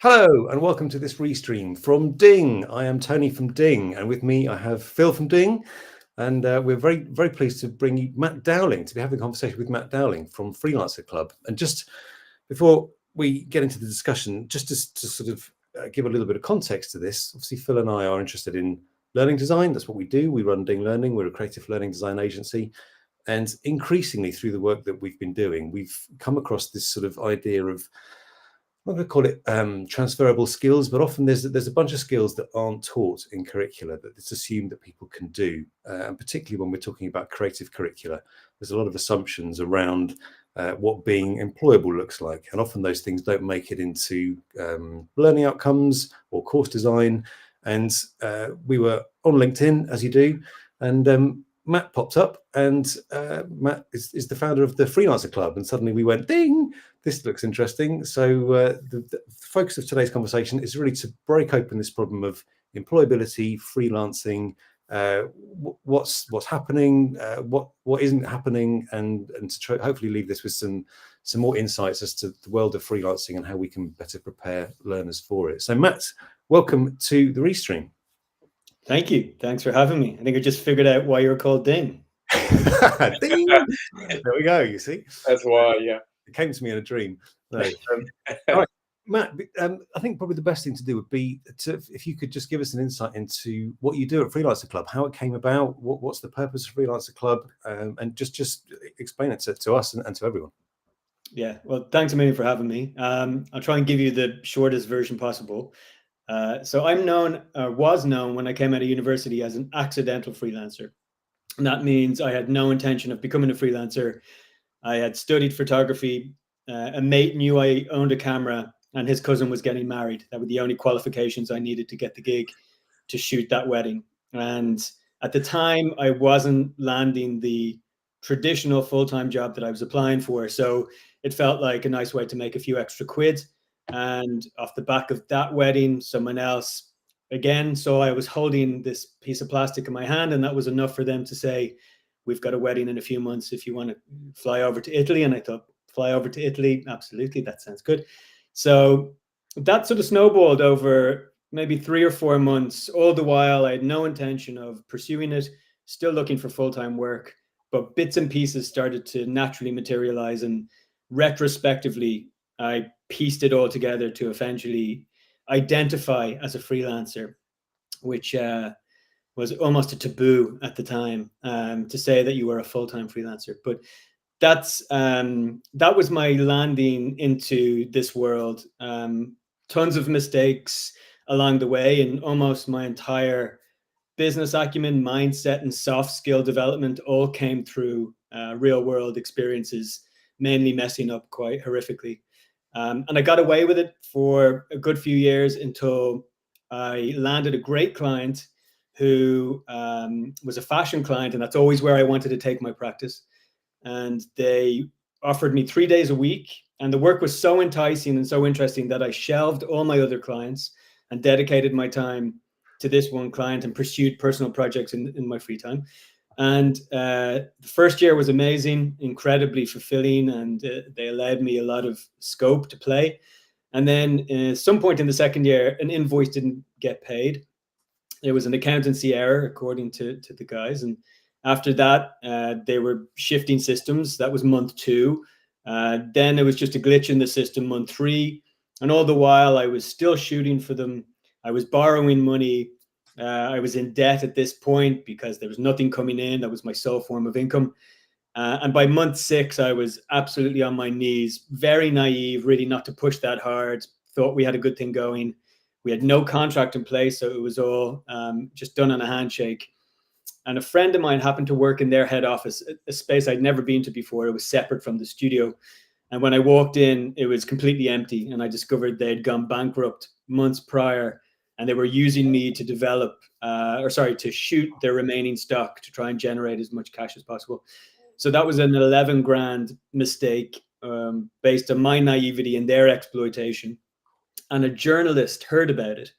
Hello and welcome to this restream from Ding. I am Tony from Ding, and with me I have Phil from Ding, and we're very pleased to bring you Matt Dowling, to be having a conversation with Matt Dowling from Freelancer Club. And just before we get into the discussion, just to sort of give a little bit of context to this, obviously Phil and I are interested in learning design. That's what we do. We run Ding Learning. We're a creative learning design agency. And increasingly through the work that we've been doing, we've come across this sort of idea of, I'm not going to call it transferable skills, but often there's a bunch of skills that aren't taught in curricula that it's assumed that people can do. And particularly when we're talking about creative curricula, there's a lot of assumptions around what being employable looks like. And often those things don't make it into learning outcomes or course design. And we were on LinkedIn, as you do, and Matt popped up, and Matt is the founder of the Freelancer Club, and suddenly we went, ding, this looks interesting. So the focus of today's conversation is really to break open this problem of employability, freelancing, what's happening, what isn't happening, and to hopefully leave this with some more insights as to the world of freelancing and how we can better prepare learners for it. So Matt, welcome to the Restream. Thank you. Thanks for having me. I think I just figured out why you're called Ding. Ding! There we go, you see. That's why, yeah. It came to me in a dream. No. All right, Matt, I think probably the best thing to do would be if you could just give us an insight into what you do at Freelancer Club, how it came about, what's the purpose of Freelancer Club, and just explain it to us and to everyone. Yeah, well, thanks a million for having me. I'll try and give you the shortest version possible. So I'm was known when I came out of university as an accidental freelancer. And that means I had no intention of becoming a freelancer. I had studied photography. A mate knew I owned a camera and his cousin was getting married. That were the only qualifications I needed to get the gig to shoot that wedding. And at the time, I wasn't landing the traditional full-time job that I was applying for. So it felt like a nice way to make a few extra quid. And off the back of that wedding, someone else again saw I was holding this piece of plastic in my hand, and that was enough for them to say, we've got a wedding in a few months if you want to fly over to Italy. And I thought, fly over to Italy? Absolutely, that sounds good. So that sort of snowballed over maybe 3 or 4 months. All the while, I had no intention of pursuing it, still looking for full-time work, but bits and pieces started to naturally materialize. And retrospectively, I pieced it all together to eventually identify as a freelancer, which was almost a taboo at the time, to say that you were a full-time freelancer. But that was my landing into this world. Tons of mistakes along the way, and almost my entire business acumen, mindset, and soft skill development all came through real world experiences, mainly messing up quite horrifically. And I got away with it for a good few years until I landed a great client who was a fashion client, and that's always where I wanted to take my practice. And they offered me 3 days a week, and the work was so enticing and so interesting that I shelved all my other clients and dedicated my time to this one client and pursued personal projects in my free time. And the first year was amazing, incredibly fulfilling, and they allowed me a lot of scope to play. And then at some point in the second year, an invoice didn't get paid. It was an accountancy error, according to the guys. And after that, they were shifting systems. That was month 2. Then it was just a glitch in the system, month 3. And all the while, I was still shooting for them. I was borrowing money. I was in debt at this point because there was nothing coming in. That was my sole form of income. And by month 6, I was absolutely on my knees, very naive, really not to push that hard. Thought we had a good thing going. We had no contract in place, so it was all just done on a handshake. And a friend of mine happened to work in their head office, a space I'd never been to before. It was separate from the studio. And when I walked in, it was completely empty. And I discovered they'd gone bankrupt months prior. And they were using me to to shoot their remaining stock to try and generate as much cash as possible. So that was an 11 grand mistake based on my naivety and their exploitation. And a journalist heard about it.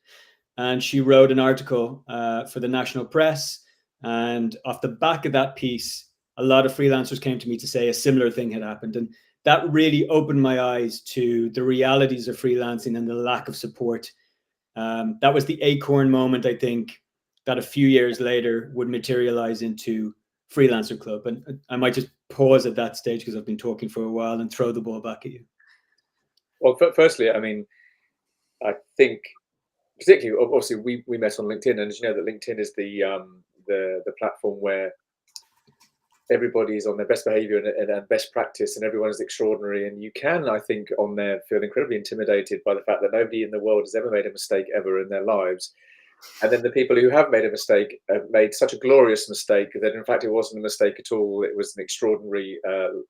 And she wrote an article for the national press. And off the back of that piece, a lot of freelancers came to me to say a similar thing had happened. And that really opened my eyes to the realities of freelancing and the lack of support. That was the acorn moment, I think, that a few years later would materialize into Freelancer Club. And I might just pause at that stage because I've been talking for a while and throw the ball back at you. Well, firstly, I mean, I think particularly, obviously, we met on LinkedIn, and as you know, that LinkedIn is the platform where everybody is on their best behavior and best practice, and everyone is extraordinary. And you can, I think, on there feel incredibly intimidated by the fact that nobody in the world has ever made a mistake ever in their lives. And then the people who have made a mistake have made such a glorious mistake that, in fact, it wasn't a mistake at all. It was an extraordinary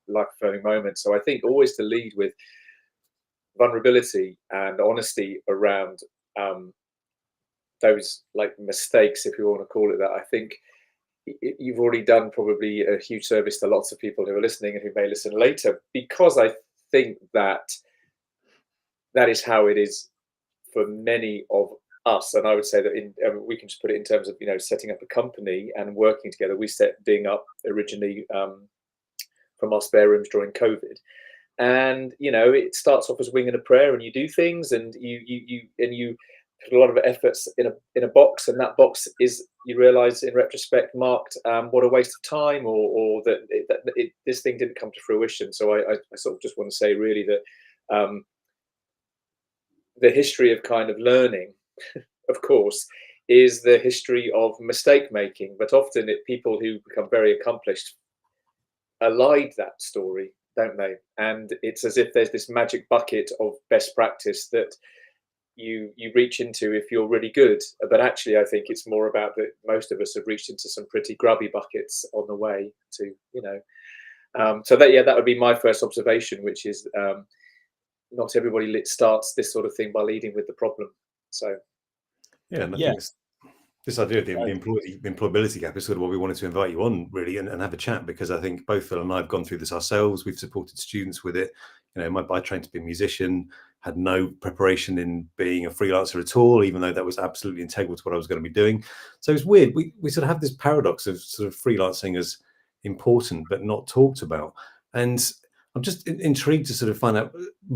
life-affirming moment. So I think always to lead with vulnerability and honesty around those like mistakes, if you want to call it that. I think you've already done probably a huge service to lots of people who are listening and who may listen later, because I think that is how it is for many of us. And I would say that we can just put it in terms of, setting up a company and working together. We set Ding up originally from our spare rooms during COVID. And, it starts off as wing and a prayer, and you do things and you put a lot of efforts in a box, and that box is, you realize in retrospect, marked what a waste of time, or that this thing didn't come to fruition. So I sort of just want to say really that the history of kind of learning, of course, is the history of mistake making, but often people who become very accomplished elide that story, don't they? And it's as if there's this magic bucket of best practice that you reach into if you're really good. But actually, I think it's more about that most of us have reached into some pretty grubby buckets on the way to, so that would be my first observation, which is not everybody starts this sort of thing by leading with the problem. So yeah, and I think this idea of the employability gap is sort of what we wanted to invite you on, really, and have a chat, because I think both Phil and I have gone through this ourselves. We've supported students with it. I trained to be a musician, had no preparation in being a freelancer at all, even though that was absolutely integral to what I was going to be doing. So it's weird. We sort of have this paradox of sort of freelancing as important but not talked about. And I'm just intrigued to sort of find out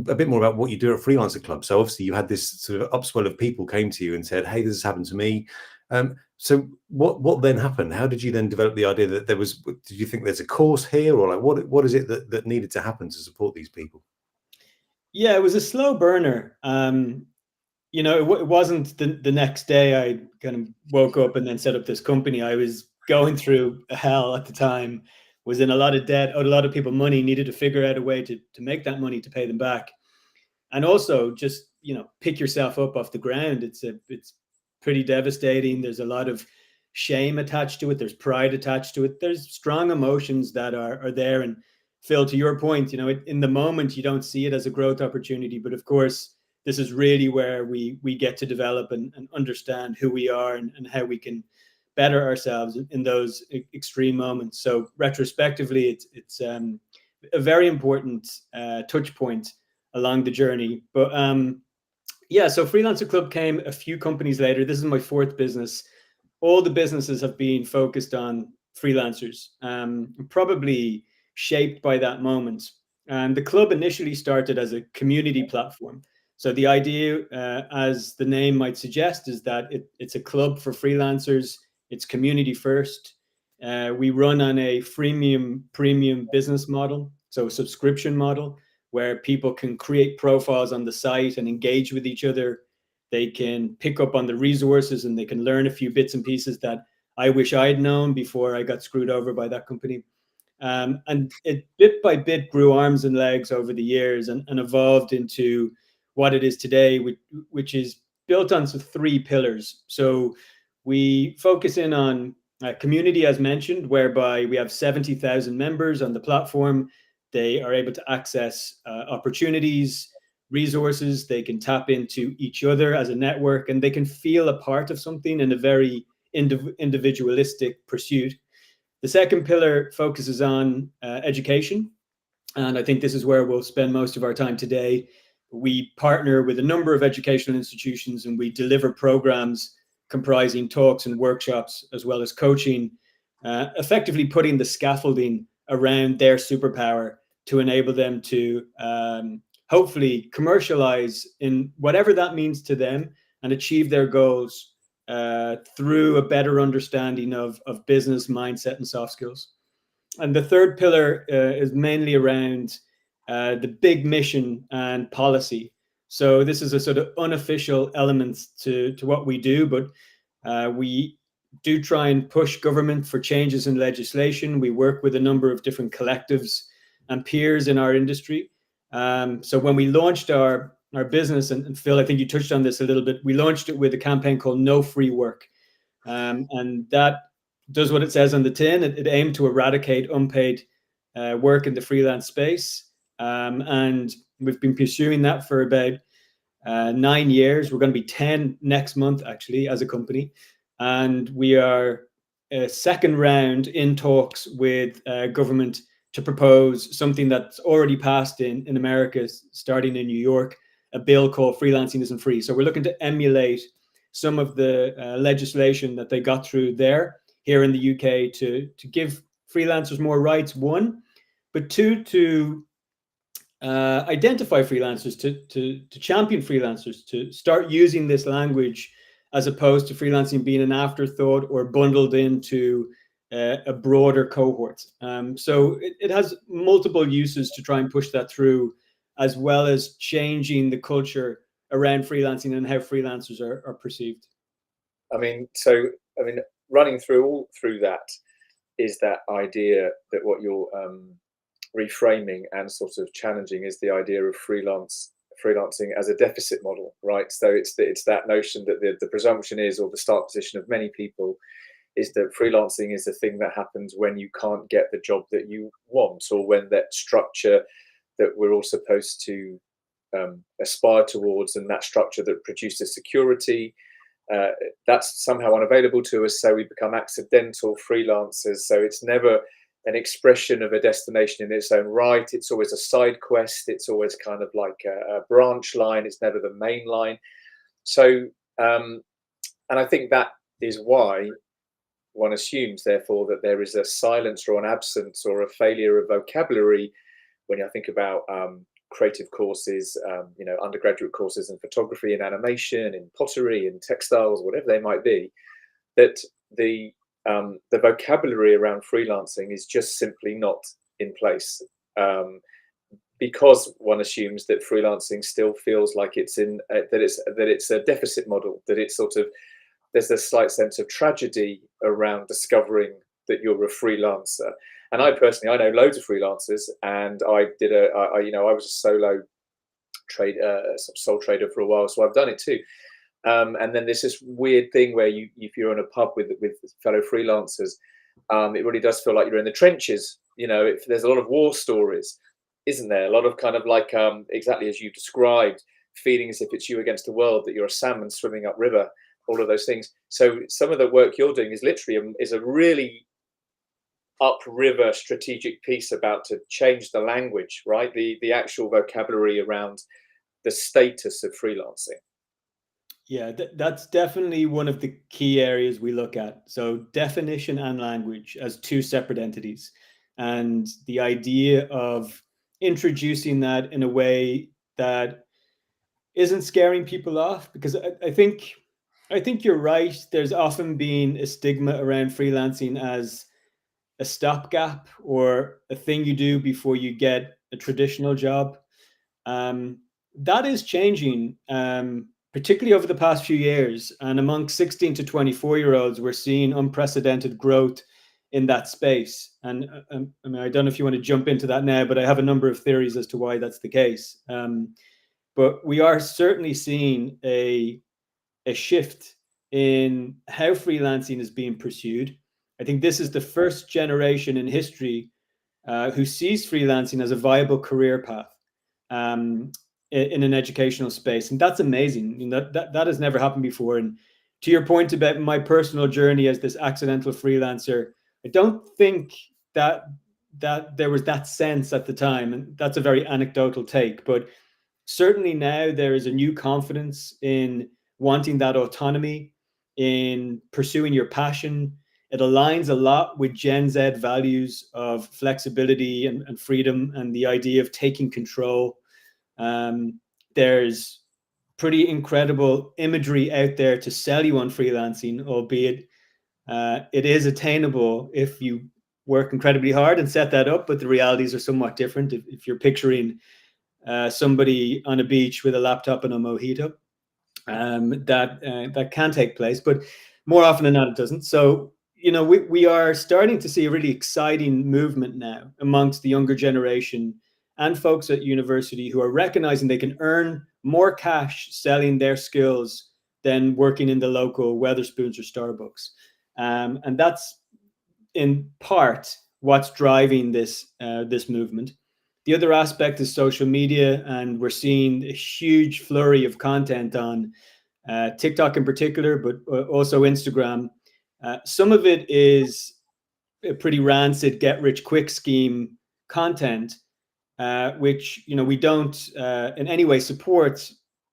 a bit more about what you do at Freelancer Club. So obviously you had this sort of upswell of people came to you and said, hey, this has happened to me. So what then happened? How did you then develop the idea that did you think there's a course here, or like what is it that needed to happen to support these people? Yeah, it was a slow burner. It wasn't the next day I kind of woke up and then set up this company. I was going through hell at the time, was in a lot of debt, owed a lot of people money, needed to figure out a way to make that money to pay them back. And also just, pick yourself up off the ground. It's pretty devastating. There's a lot of shame attached to it. There's pride attached to it. There's strong emotions that are there. And Phil, to your point, in the moment, you don't see it as a growth opportunity, but of course, this is really where we get to develop and understand who we are and how we can better ourselves in those extreme moments. So retrospectively, it's a very important touch point along the journey. But so Freelancer Club came a few companies later. This is my fourth business. All the businesses have been focused on freelancers, probably shaped by that moment. And the club initially started as a community platform. So the idea, as the name might suggest, is that it's a club for freelancers. It's community first. We run on a premium business model, so a subscription model, where people can create profiles on the site and engage with each other. They can pick up on the resources and they can learn a few bits and pieces that I wish I had known before I got screwed over by that company. And it bit by bit grew arms and legs over the years and evolved into what it is today, which is built on some three pillars. So we focus in on community, as mentioned, whereby we have 70,000 members on the platform. They are able to access opportunities, resources. They can tap into each other as a network, and they can feel a part of something in a very individualistic pursuit. The second pillar focuses on education, and I think this is where we'll spend most of our time today. We partner with a number of educational institutions, and we deliver programs comprising talks and workshops, as well as coaching, effectively putting the scaffolding around their superpower to enable them to hopefully commercialize in whatever that means to them and achieve their goals through a better understanding of business mindset and soft skills. And the third pillar is mainly around the big mission and policy. So this is a sort of unofficial element to what we do, but we do try and push government for changes in legislation. We work with a number of different collectives and peers in our industry. So when we launched our business, and Phil, I think you touched on this a little bit, we launched it with a campaign called No Free Work. And that does what it says on the tin. It aimed to eradicate unpaid work in the freelance space. And we've been pursuing that for about 9 years. We're going to be 10 next month, actually, as a company. And we are a second round in talks with government to propose something that's already passed in America, starting in New York, a bill called Freelancing Isn't Free. So we're looking to emulate some of the legislation that they got through there here in the UK to give freelancers more rights, one, but two, to identify freelancers, to champion freelancers, to start using this language as opposed to freelancing being an afterthought or bundled into a broader cohort. So it has multiple uses to try and push that through, as well as changing the culture around freelancing and how freelancers are perceived. Running through that is that idea that what you're reframing and sort of challenging is the idea of freelancing as a deficit model, right? So it's that notion that the presumption is, or the start position of many people, is that freelancing is the thing that happens when you can't get the job that you want, or when that structure that we're all supposed to aspire towards, and that structure that produces security, that's somehow unavailable to us, so we become accidental freelancers. So it's never an expression of a destination in its own right. It's always a side quest. It's always kind of like a branch line. It's never the main line. So, and I think that is why one assumes, therefore, that there is a silence or an absence or a failure of vocabulary when I think about creative courses, undergraduate courses in photography and animation, in pottery and textiles, whatever they might be, that the vocabulary around freelancing is just simply not in place, because one assumes that freelancing still feels like it's that it's a deficit model, that it's sort of, there's a slight sense of tragedy around discovering that you're a freelancer. And I personally, I know loads of freelancers, and I was a solo sole trader for a while, so I've done it too. And then there's this weird thing where if you're in a pub with fellow freelancers, it really does feel like you're in the trenches. There's a lot of war stories, isn't there? A lot of kind of like, exactly as you described, feeling as if it's you against the world, that you're a salmon swimming upriver, all of those things. So some of the work you're doing is literally is a really upriver strategic piece about to change the language, right? The actual vocabulary around the status of freelancing. Yeah, that's definitely one of the key areas we look at. So definition and language as two separate entities. And the idea of introducing that in a way that isn't scaring people off, because I think you're right. There's often been a stigma around freelancing as a stopgap or a thing you do before you get a traditional job. That is changing, particularly over the past few years. And among 16 to 24-year-olds, we're seeing unprecedented growth in that space. And I don't know if you want to jump into that now, but I have a number of theories as to why that's the case. But we are certainly seeing a shift in how freelancing is being pursued. I think this is the first generation in history who sees freelancing as a viable career path in an educational space. And that's amazing. That has never happened before. And to your point about my personal journey as this accidental freelancer, I don't think that there was that sense at the time. And that's a very anecdotal take. But certainly now there is a new confidence in wanting that autonomy, in pursuing your passion, It aligns a lot with Gen Z values of flexibility and freedom and the idea of taking control. There's pretty incredible imagery out there to sell you on freelancing, albeit it is attainable if you work incredibly hard and set that up, but the realities are somewhat different. If you're picturing somebody on a beach with a laptop and a mojito, that can take place, but more often than not, it doesn't. So, we are starting to see a really exciting movement now amongst the younger generation and folks at university who are recognizing they can earn more cash selling their skills than working in the local Weatherspoons or Starbucks. And that's in part what's driving this movement. The other aspect is social media, and we're seeing a huge flurry of content on TikTok in particular, but also Instagram. Some of it is a pretty rancid get-rich-quick scheme content, which we don't in any way support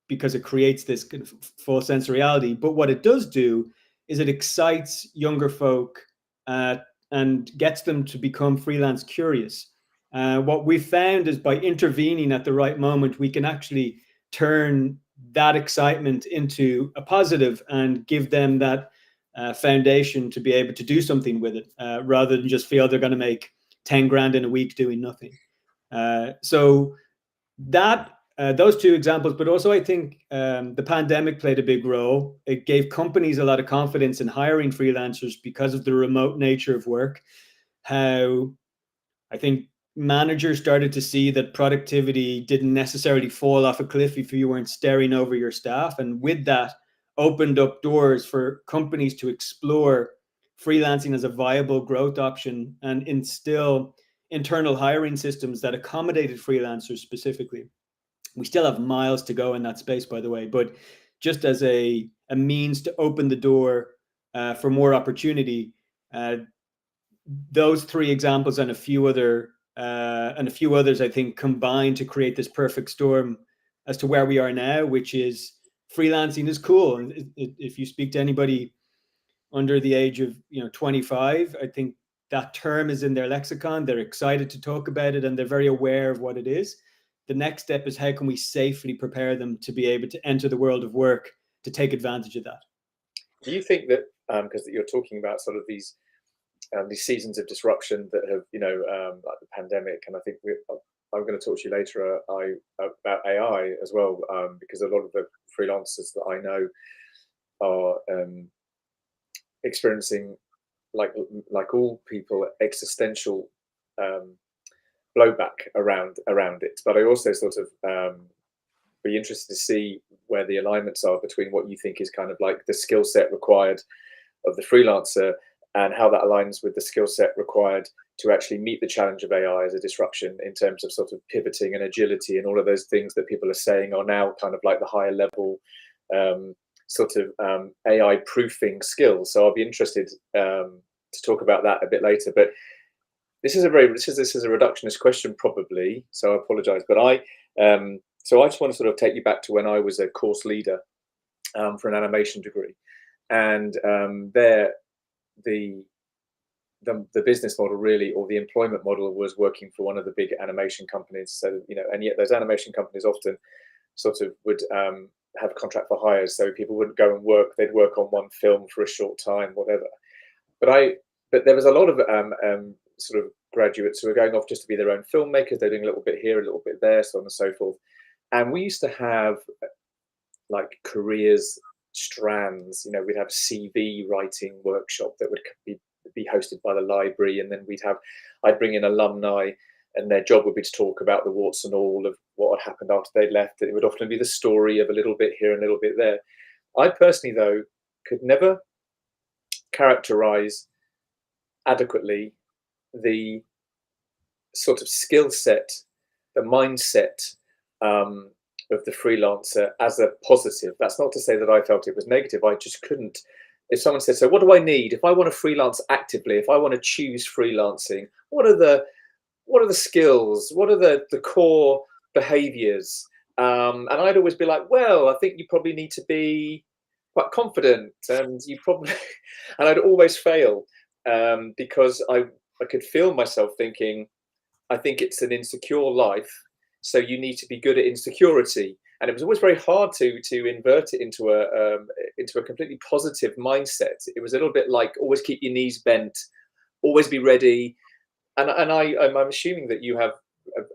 because it creates this kind of false sense of reality. But what it does do is it excites younger folk and gets them to become freelance curious. What we found is by intervening at the right moment, we can actually turn that excitement into a positive and give them that foundation to be able to do something with it, rather than just feel they're going to make 10 grand in a week doing nothing. So that those two examples, but also I think the pandemic played a big role. It gave companies a lot of confidence in hiring freelancers because of the remote nature of work. How I think managers started to see that productivity didn't necessarily fall off a cliff if you weren't staring over your staff. And with that, opened up doors for companies to explore freelancing as a viable growth option and instill internal hiring systems that accommodated freelancers specifically. We still have miles to go in that space, by the way, but just as a means to open the door for more opportunity, those three examples and a few others, I think, combine to create this perfect storm as to where we are now, which is freelancing is cool. And if you speak to anybody under the age of 25, I think that term is in their lexicon. They're excited to talk about it and they're very aware of what it is. The next step is how can we safely prepare them to be able to enter the world of work to take advantage of that. Do you think that because you're talking about sort of these seasons of disruption that have, like the pandemic, and I think I'm going to talk to you later about AI as well, because a lot of the freelancers that I know are experiencing, like all people, existential blowback around it. But I also sort of be interested to see where the alignments are between what you think is kind of like the skill set required of the freelancer and how that aligns with the skill set required to actually meet the challenge of AI as a disruption in terms of sort of pivoting and agility and all of those things that people are saying are now kind of like the higher level sort of AI proofing skills. So I'll be interested to talk about that a bit later. But this is a reductionist question probably, so I apologize. But I just want to sort of take you back to when I was a course leader for an animation degree, and there the business model really, or the employment model, was working for one of the big animation companies. So and yet those animation companies often sort of would have contract for hires, so people wouldn't go and work. They'd work on one film for a short time, whatever. But there was a lot of sort of graduates who were going off just to be their own filmmakers. They're doing a little bit here, a little bit there, so on and so forth. And we used to have like careers strands. We'd have CV writing workshop that would be hosted by the library, and then I'd bring in alumni, and their job would be to talk about the warts and all of what had happened after they'd left. It would often be the story of a little bit here and a little bit there. I personally, though, could never characterize adequately the sort of skill set, the mindset of the freelancer as a positive. That's not to say that I felt it was negative. I just couldn't. If someone said, so what do I need if I want to freelance actively, if I want to choose freelancing, what are the skills, what are the core behaviors? And I'd always be like, well, I think you probably need to be quite confident, and you probably and I'd always fail because I could feel myself thinking, I think it's an insecure life, so you need to be good at insecurity. And it was always very hard to invert it into a completely positive mindset. It was a little bit like always keep your knees bent, always be ready. And I'm assuming that you have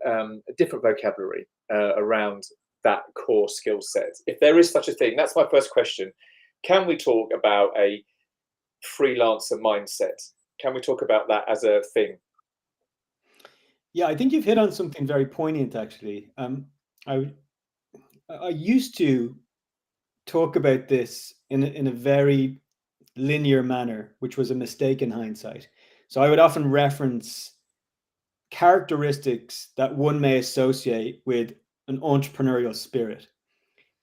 a different vocabulary around that core skill set, if there is such a thing. That's my first question. Can we talk about a freelancer mindset? Can we talk about that as a thing? Yeah, I think you've hit on something very poignant, actually. I used to talk about this in a very linear manner, which was a mistake in hindsight. So I would often reference characteristics that one may associate with an entrepreneurial spirit.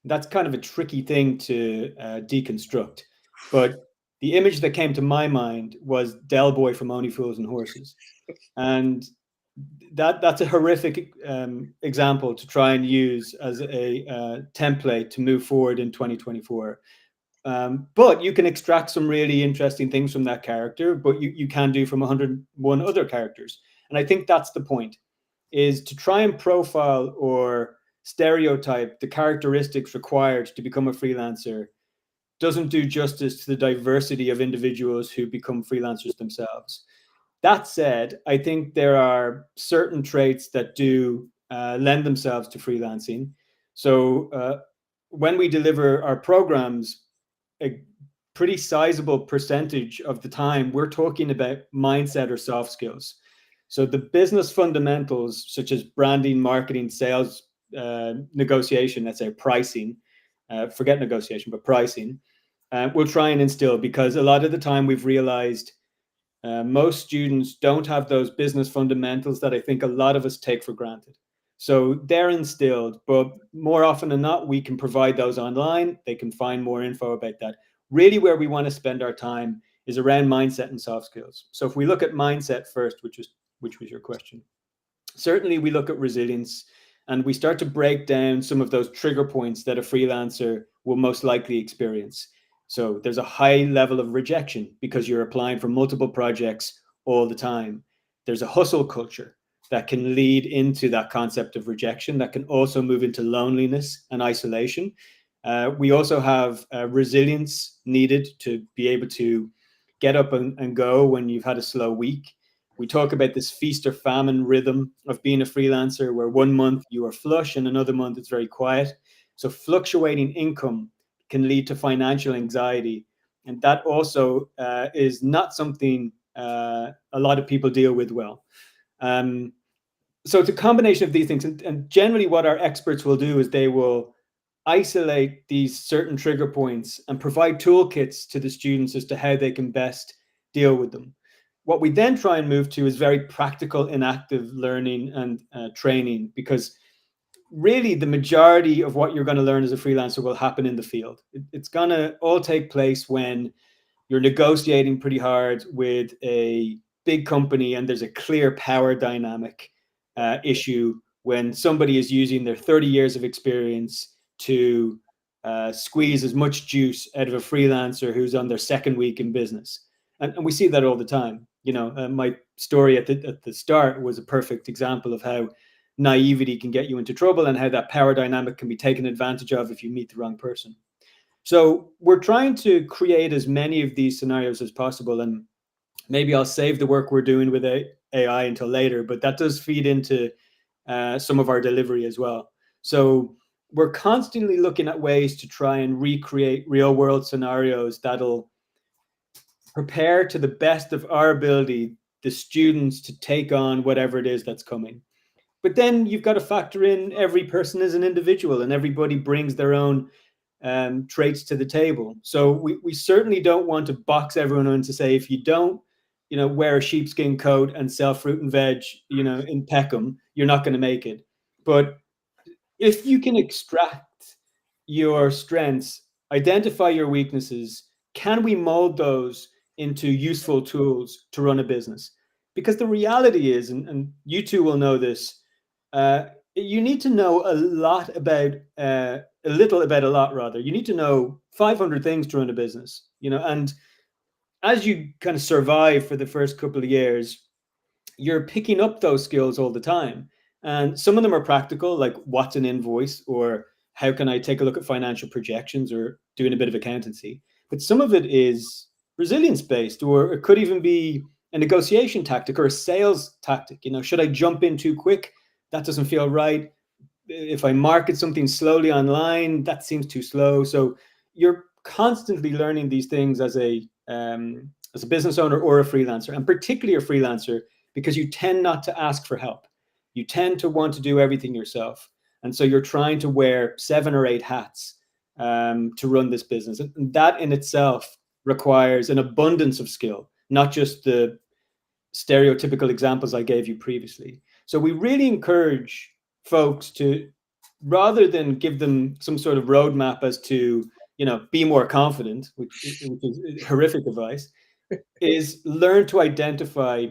That's kind of a tricky thing to deconstruct. But the image that came to my mind was Del Boy from Only Fools and Horses. And that's a horrific example to try and use as a template to move forward in 2024. But you can extract some really interesting things from that character, but you can do from 101 other characters. And I think that's the point, is to try and profile or stereotype the characteristics required to become a freelancer doesn't do justice to the diversity of individuals who become freelancers themselves. That said, I think there are certain traits that do lend themselves to freelancing. So when we deliver our programs, a pretty sizable percentage of the time, we're talking about mindset or soft skills. So the business fundamentals, such as branding, marketing, sales, negotiation, let's say pricing, forget negotiation, but pricing, we'll try and instill, because a lot of the time we've realized most students don't have those business fundamentals that I think a lot of us take for granted. So they're instilled, but more often than not, we can provide those online. They can find more info about that. Really, where we want to spend our time is around mindset and soft skills. So if we look at mindset first, which was your question, certainly we look at resilience, and we start to break down some of those trigger points that a freelancer will most likely experience. So there's a high level of rejection because you're applying for multiple projects all the time. There's a hustle culture that can lead into that concept of rejection, that can also move into loneliness and isolation. We also have resilience needed to be able to get up and go when you've had a slow week. We talk about this feast or famine rhythm of being a freelancer, where 1 month you are flush and another month it's very quiet. So fluctuating income can lead to financial anxiety. And that also is not something a lot of people deal with well. So it's a combination of these things. And generally what our experts will do is they will isolate these certain trigger points and provide toolkits to the students as to how they can best deal with them. What we then try and move to is very practical, inactive learning and training, because really the majority of what you're going to learn as a freelancer will happen in the field. It's going to all take place when you're negotiating pretty hard with a big company and there's a clear power dynamic issue, when somebody is using their 30 years of experience to squeeze as much juice out of a freelancer who's on their second week in business. And we see that all the time. You know, my story at the start was a perfect example of how naivety can get you into trouble and how that power dynamic can be taken advantage of if you meet the wrong person. So we're trying to create as many of these scenarios as possible. And maybe I'll save the work we're doing with AI until later, but that does feed into some of our delivery as well. So we're constantly looking at ways to try and recreate real world scenarios that'll prepare to the best of our ability the students to take on whatever it is that's coming. But then you've got to factor in every person as an individual, and everybody brings their own traits to the table. So we certainly don't want to box everyone in to say, if you don't, you know, wear a sheepskin coat and sell fruit and veg, you know, in Peckham, you're not going to make it. But if you can extract your strengths, identify your weaknesses, can we mold those into useful tools to run a business? Because the reality is, and you two will know this, you need to know a lot about a little about a lot, rather. You need to know 500 things to run a business, you know, and as you kind of survive for the first couple of years, you're picking up those skills all the time. And some of them are practical, like what's an invoice, or how can I take a look at financial projections, or doing a bit of accountancy. But some of it is resilience based, or it could even be a negotiation tactic or a sales tactic. You know, should I jump in too quick? That doesn't feel right. If I market something slowly online, that seems too slow. So you're constantly learning these things as a business owner or a freelancer, and particularly a freelancer, because you tend not to ask for help. You tend to want to do everything yourself. And so you're trying to wear 7 or 8 hats to run this business. And that in itself requires an abundance of skill, not just the stereotypical examples I gave you previously. So we really encourage folks to, rather than give them some sort of roadmap as to, you know, be more confident, which is horrific advice, is learn to identify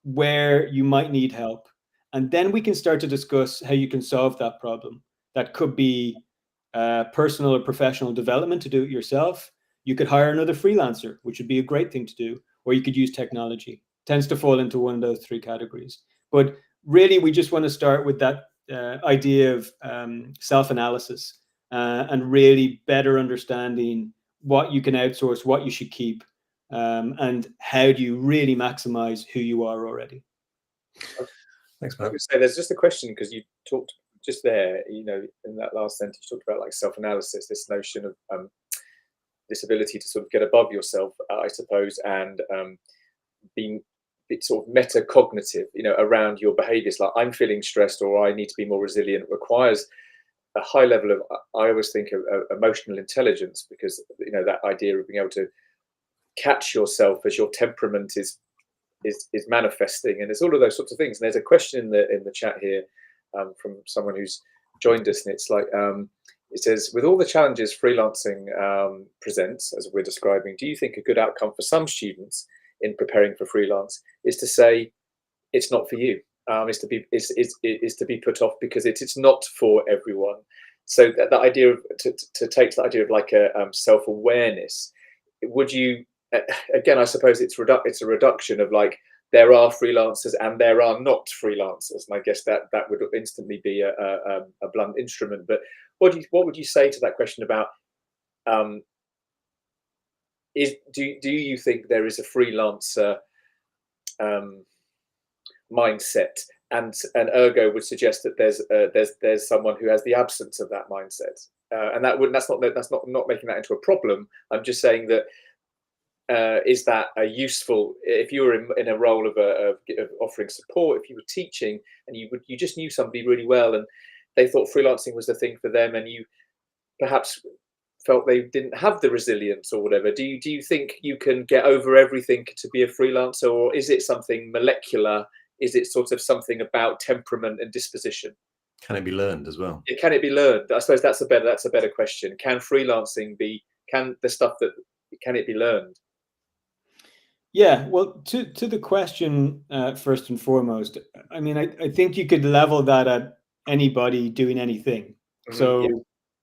where you might need help. And then we can start to discuss how you can solve that problem. That could be personal or professional development to do it yourself. You could hire another freelancer, which would be a great thing to do, or you could use technology. Tends to fall into one of those 3 categories. But really, we just want to start with that idea of self-analysis and really better understanding what you can outsource, what you should keep, and how do you really maximize who you are already. Thanks, I Matt. would say there's just a question, because you talked just there, you know, in that last sentence, you talked about like self-analysis, this notion of this ability to sort of get above yourself, I suppose, and being sort of metacognitive, you know, around your behaviors. Like, I'm feeling stressed, or I need to be more resilient, requires a high level of, I always think of emotional intelligence, because, you know, that idea of being able to catch yourself as your temperament is manifesting, and there's all of those sorts of things. And there's a question in the chat here from someone who's joined us, and it's like, it says, with all the challenges freelancing presents, as we're describing, do you think a good outcome for some students in preparing for freelance is to say it's not for you, is to be put off because it's not for everyone? So that idea of to take the idea of like a self-awareness, would you, again, I suppose it's a reduction of like, there are freelancers and there are not freelancers, and I guess that would instantly be a blunt instrument. But what would you say to that question about do you think there is a freelancer mindset, and ergo would suggest that there's someone who has the absence of that mindset, and that's not making that into a problem. I'm just saying that is that a useful, if you were in a role of offering support, if you were teaching and you just knew somebody really well and they thought freelancing was the thing for them, and you perhaps felt they didn't have the resilience or whatever, do you think you can get over everything to be a freelancer, or is it something molecular? Is it sort of something about temperament and disposition? Can it be learned as well? Can it be learned? I suppose that's a better question. Can freelancing can it be learned? Yeah, well, to the question, first and foremost, I mean, I think you could level that at anybody doing anything. Mm-hmm, so yeah.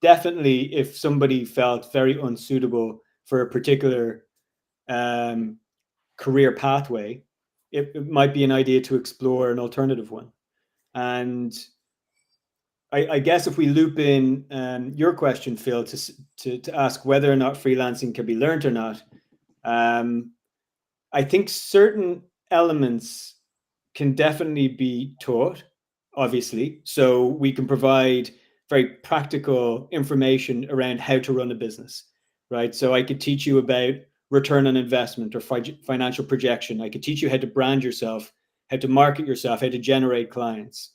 Definitely, if somebody felt very unsuitable for a particular career pathway, it might be an idea to explore an alternative one. And I guess if we loop in your question, Phil, to ask whether or not freelancing can be learned or not, I think certain elements can definitely be taught, obviously. So we can provide very practical information around how to run a business, right? So I could teach you about return on investment or financial projection. I could teach you how to brand yourself, how to market yourself, how to generate clients.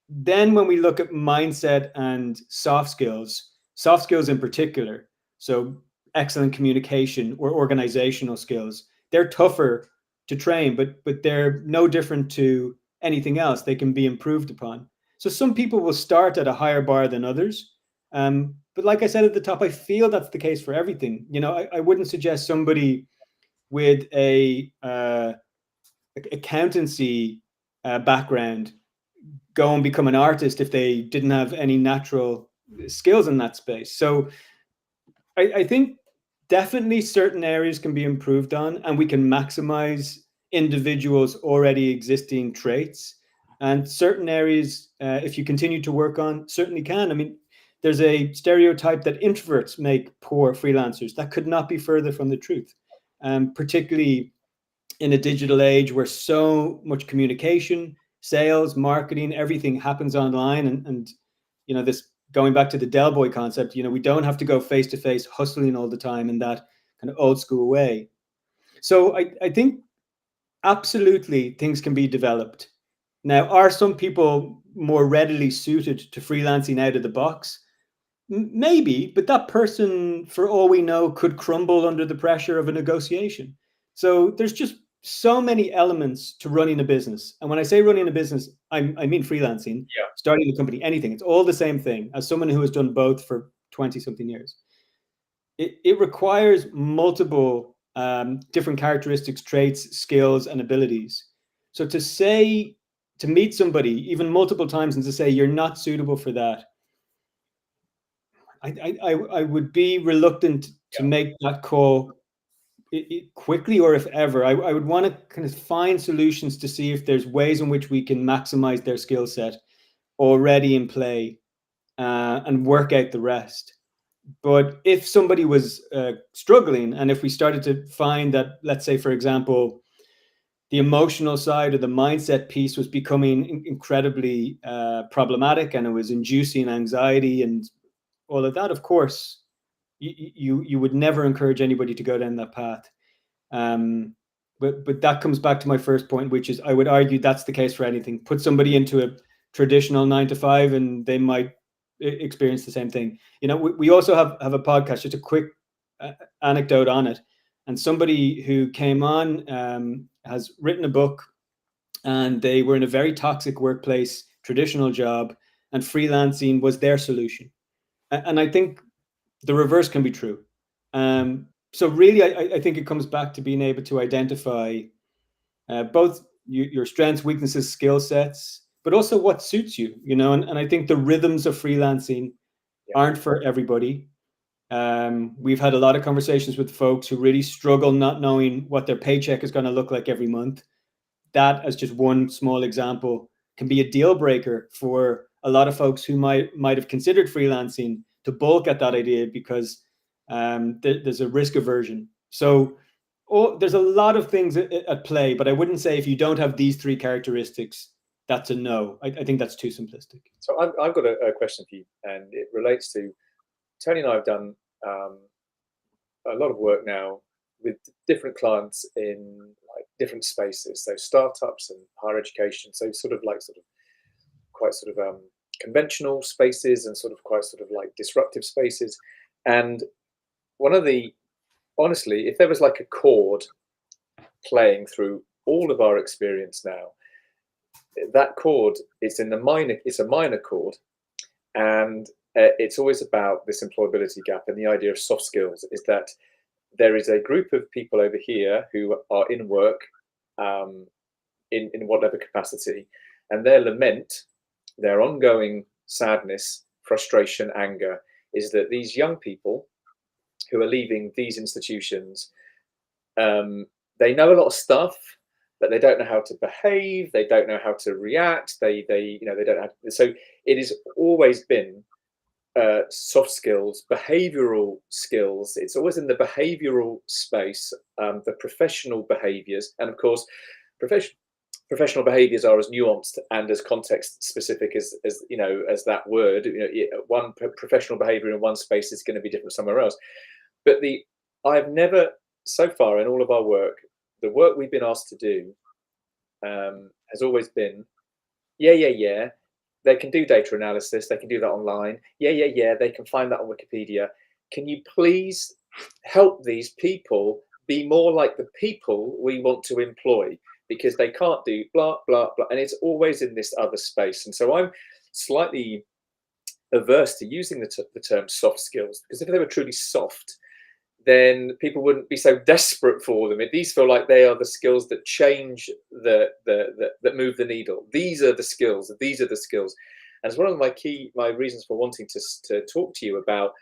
Then when we look at mindset and soft skills in particular, so excellent communication or organizational skills, they're tougher to train, but they're no different to anything else. They can be improved upon. So some people will start at a higher bar than others. But like I said at the top, I feel that's the case for everything. You know, I wouldn't suggest somebody with a accountancy background go and become an artist if they didn't have any natural skills in that space. So I think definitely certain areas can be improved on, and we can maximize individuals' already existing traits. And certain areas, if you continue to work on, certainly can. I mean, there's a stereotype that introverts make poor freelancers. That could not be further from the truth, particularly in a digital age where so much communication, sales, marketing, everything happens online. And this, going back to the Del Boy concept, we don't have to go face to face hustling all the time in that kind of old school way. So I think absolutely things can be developed. Now, are some people more readily suited to freelancing out of the box? Maybe, but that person, for all we know, could crumble under the pressure of a negotiation. So there's just so many elements to running a business. And when I say running a business, I mean freelancing, Yeah. starting a company, anything. It's all the same thing. As someone who has done both for 20 something years, it requires multiple different characteristics, traits, skills, and abilities. So to meet somebody even multiple times and to say you're not suitable for that, I would be reluctant to make that call quickly, or if ever. I would want to kind of find solutions to see if there's ways in which we can maximize their skill set already in play, and work out the rest. But if somebody was struggling, and if we started to find that, let's say, for example, the emotional side or the mindset piece was becoming incredibly problematic, and it was inducing anxiety and all of that, of course, you would never encourage anybody to go down that path. But that comes back to my first point, which is I would argue that's the case for anything. Put somebody into a traditional 9 to 5 and they might experience the same thing. We also have a podcast, just a quick anecdote on it. And somebody who came on has written a book, and they were in a very toxic workplace, traditional job, and freelancing was their solution. And I think the reverse can be true. So really, I think it comes back to being able to identify both your strengths, weaknesses, skill sets, but also what suits you, and I think the rhythms of freelancing aren't for everybody. We've had a lot of conversations with folks who really struggle not knowing what their paycheck is going to look like every month. That, as just one small example, can be a deal breaker for a lot of folks who might have considered freelancing, to balk at that idea because there's a risk aversion. So there's a lot of things at play, but I wouldn't say if you don't have these 3 characteristics, that's a no. I think that's too simplistic. So I've got a question for you, and it relates to Tony and I have done a lot of work now with different clients in like different spaces, so startups and higher education, so quite conventional spaces and quite like disruptive spaces. And one of the, honestly, if there was like a chord playing through all of our experience now, that chord is it's a minor chord, and it's always about this employability gap. And the idea of soft skills is that there is a group of people over here who are in work, in whatever capacity, and their lament, their ongoing sadness, frustration, anger, is that these young people who are leaving these institutions, they know a lot of stuff, but they don't know how to behave. They don't know how to react. They don't have. So it has always been soft skills, behavioral skills. It's always in the behavioral space, the professional behaviors, and of course, professional behaviors are as nuanced and as context specific as that word. One professional behavior in one space is going to be different somewhere else. But I've never, so far in all of our work, the work we've been asked to do has always been, yeah. They can do data analysis. They can do that online. Yeah. They can find that on Wikipedia. Can you please help these people be more like the people we want to employ? Because they can't do blah, blah, blah. And it's always in this other space. And so I'm slightly averse to using the term soft skills, because if they were truly soft, then people wouldn't be so desperate for them. These feel like they are the skills that change, that move the needle. These are the skills. These are the skills. And it's one of my reasons for wanting to talk to you about,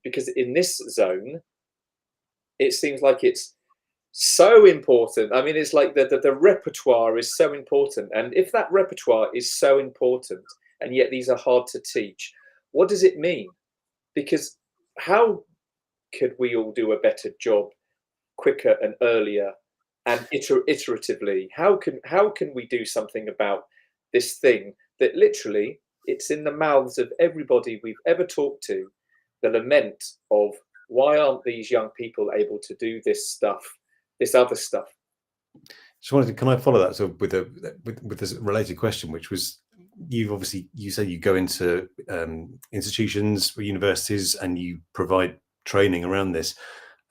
because in this zone, it seems like it's so important. I mean, it's like the repertoire is so important. And if that repertoire is so important, and yet these are hard to teach, what does it mean? Because how could we all do a better job quicker and earlier and iteratively? How can we do something about this thing that literally it's in the mouths of everybody we've ever talked to, the lament of why aren't these young people able to do this stuff, this other stuff? Just wanted can I follow that with this related question, which was, you say you go into institutions or universities and you provide training around this,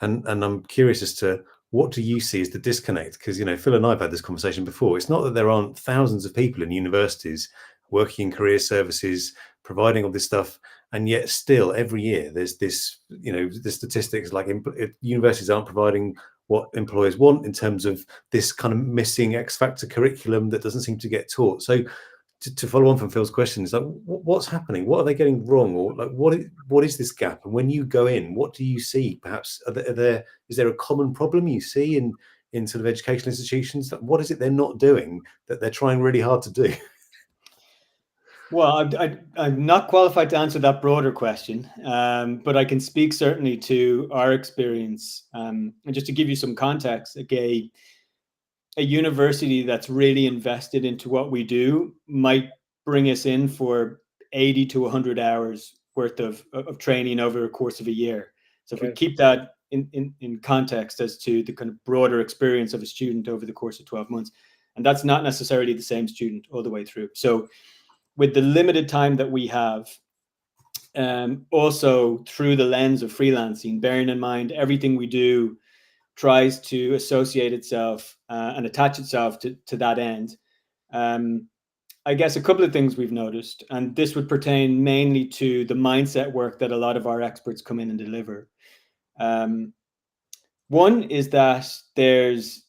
and I'm curious as to what do you see as the disconnect? Because Phil and I have had this conversation before. It's not that there aren't thousands of people in universities working in career services, providing all this stuff, and yet still every year there's this, the statistics like universities aren't providing what employers want in terms of this kind of missing X factor curriculum that doesn't seem to get taught. So to follow on from Phil's question, is like, what's happening? What are they getting wrong? Or like, what is this gap? And when you go in, what do you see? Perhaps is there a common problem you see in sort of educational institutions? What is it they're not doing that they're trying really hard to do? Well, I'm not qualified to answer that broader question, but I can speak certainly to our experience. And just to give you some context, a university that's really invested into what we do might bring us in for 80 to 100 hours worth of training over the course of a year. So if we keep that in context as to the kind of broader experience of a student over the course of 12 months, and that's not necessarily the same student all the way through. So with the limited time that we have, also through the lens of freelancing, bearing in mind everything we do tries to associate itself and attach itself to that end. I guess a couple of things we've noticed, and this would pertain mainly to the mindset work that a lot of our experts come in and deliver. One is that there's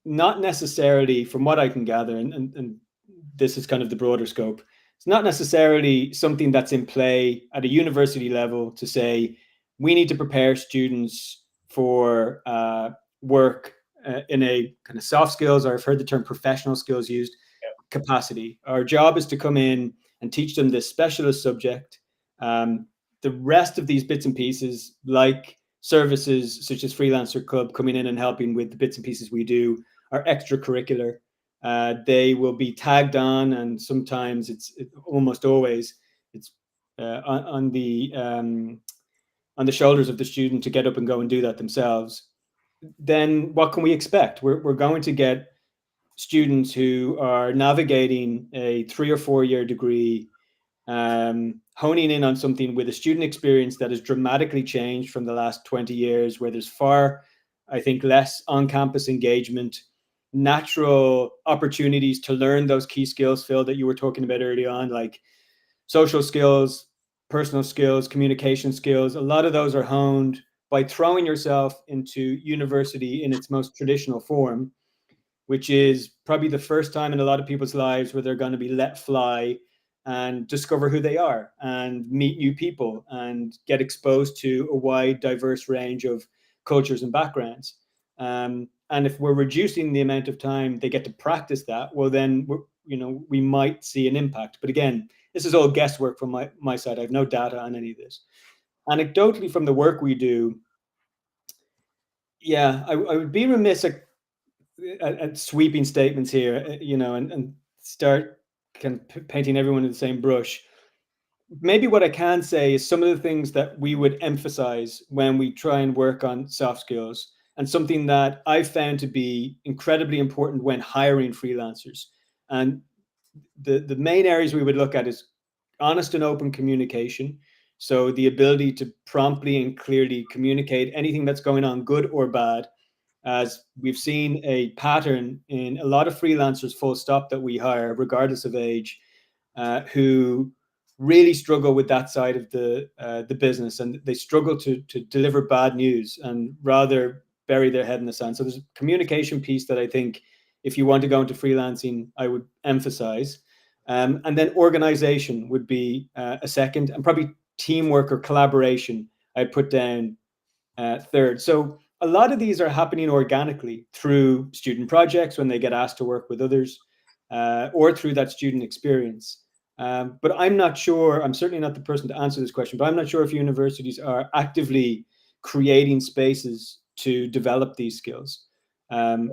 not necessarily, from what I can gather, and this is kind of the broader scope, it's not necessarily something that's in play at a university level to say we need to prepare students for work in a kind of soft skills, or I've heard the term professional skills used, capacity. Our job is to come in and teach them this specialist subject. The rest of these bits and pieces, like services such as Freelancer Club coming in and helping with the bits and pieces we do, are extracurricular. They will be tagged on, and sometimes almost always it's on the shoulders of the student to get up and go and do that themselves. Then what can we expect? We're going to get students who are navigating a 3 or 4 year degree, honing in on something with a student experience that has dramatically changed from the last 20 years, where there's far, I think, less on-campus engagement, natural opportunities to learn those key skills, Phil, that you were talking about early on, like social skills, personal skills, communication skills. A lot of those are honed by throwing yourself into university in its most traditional form, which is probably the first time in a lot of people's lives where they're going to be let fly and discover who they are and meet new people and get exposed to a wide, diverse range of cultures and backgrounds. And if we're reducing the amount of time they get to practice that, well, then we might see an impact. But again, this is all guesswork from my side. I have no data on any of this. Anecdotally, from the work we do, I would be remiss at sweeping statements here, and start kind of painting everyone in the same brush. Maybe what I can say is some of the things that we would emphasize when we try and work on soft skills, and something that I've found to be incredibly important when hiring freelancers. And the main areas we would look at is honest and open communication. So the ability to promptly and clearly communicate anything that's going on, good or bad, as we've seen a pattern in a lot of freelancers, full stop, that we hire, regardless of age, who really struggle with that side of the business, and they struggle to deliver bad news and rather bury their head in the sand. So there's a communication piece that I think, if you want to go into freelancing, I would emphasize. And then organization would be a second, and probably teamwork or collaboration I'd put down third. So a lot of these are happening organically through student projects when they get asked to work with others, or through that student experience. But I'm not sure, I'm certainly not the person to answer this question, but I'm not sure if universities are actively creating spaces to develop these skills.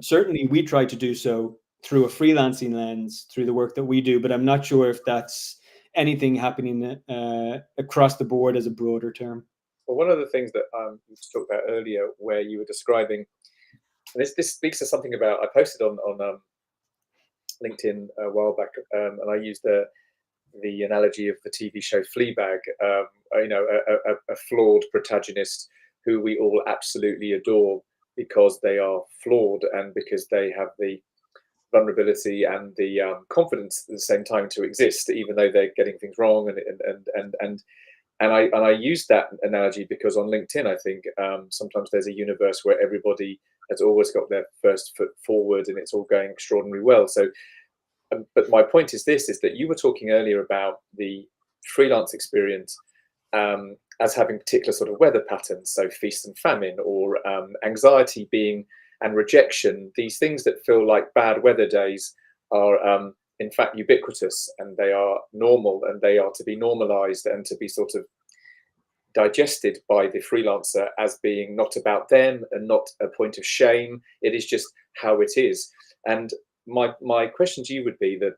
Certainly we try to do so through a freelancing lens, through the work that we do, but I'm not sure if that's anything happening across the board as a broader term. Well, one of the things that you talked about earlier, where you were describing, and this speaks to something about, I posted on LinkedIn a while back, and I used the analogy of the TV show Fleabag, a flawed protagonist who we all absolutely adore because they are flawed and because they have the vulnerability and the confidence at the same time to exist, even though they're getting things wrong. And I use that analogy because on LinkedIn, I think sometimes there's a universe where everybody has always got their first foot forward and it's all going extraordinarily well. So, but my point is this, is that you were talking earlier about the freelance experience as having particular sort of weather patterns, so feast and famine, or anxiety being, and rejection, these things that feel like bad weather days are in fact ubiquitous, and they are normal, and they are to be normalized and to be sort of digested by the freelancer as being not about them and not a point of shame. It is just how it is. And my question to you would be that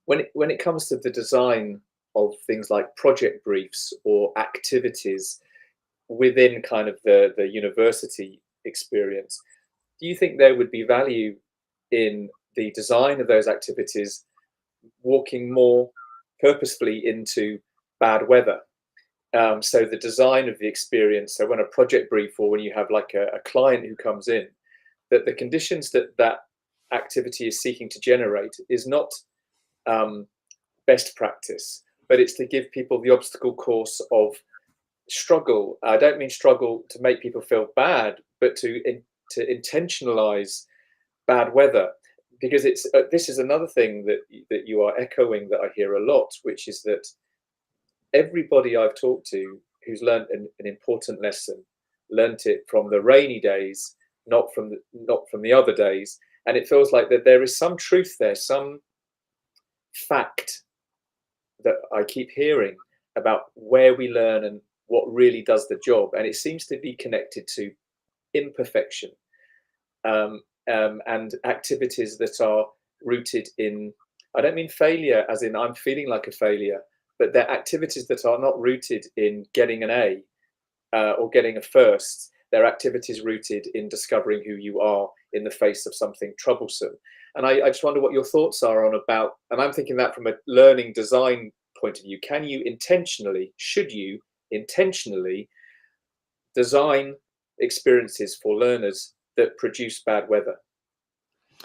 when it comes to the design of things like project briefs or activities within kind of the university experience, do you think there would be value in the design of those activities walking more purposefully into bad weather? So the design of the experience, so when a project brief or when you have like a client who comes in, that the conditions that activity is seeking to generate is not best practice, but it's to give people the obstacle course of struggle. I don't mean struggle to make people feel bad, but to intentionalize bad weather, because it's this is another thing that you are echoing that I hear a lot, which is that everybody I've talked to who's learned an important lesson learnt it from the rainy days, not from the other days. And it feels like that there is some truth there, some fact that I keep hearing about where we learn and what really does the job. And it seems to be connected to imperfection and activities that are rooted in, I don't mean failure as in I'm feeling like a failure, but they're activities that are not rooted in getting an A or getting a first. They're activities rooted in discovering who you are in the face of something troublesome. And I just wonder what your thoughts are on about, and I'm thinking that from a learning design point of view, should you intentionally design experiences for learners that produce bad weather,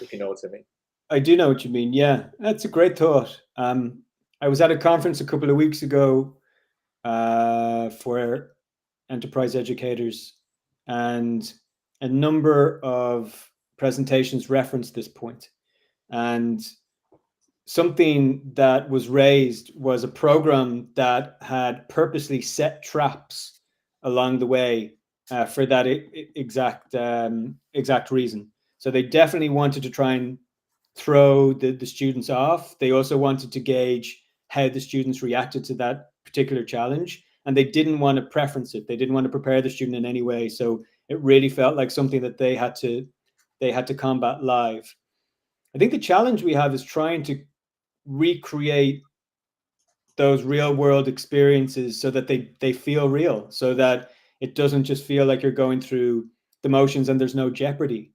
if you know what I mean? I do know what you mean. Yeah, that's a great thought. I was at a conference a couple of weeks ago for enterprise educators, and a number of presentations referenced this point. And something that was raised was a program that had purposely set traps along the way for that exact reason. So they definitely wanted to try and throw the students off. They also wanted to gauge how the students reacted to that particular challenge, and they didn't want to preference it. They didn't want to prepare the student in any way. So it really felt like something that they had to combat live. I think the challenge we have is trying to recreate those real world experiences so that they feel real, so that it doesn't just feel like you're going through the motions and there's no jeopardy.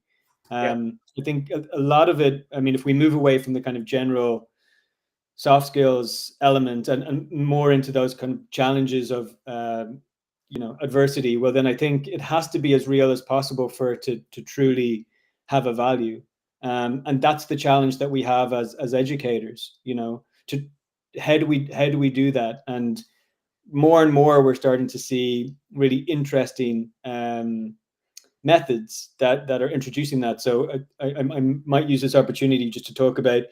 I think a lot of it, I mean, if we move away from the kind of general soft skills element and more into those kind of challenges of adversity, well, then I think it has to be as real as possible for it to truly have a value. And that's the challenge that we have as educators, to how do we do that? And more we're starting to see really interesting methods that are introducing that. So I might use this opportunity just to talk about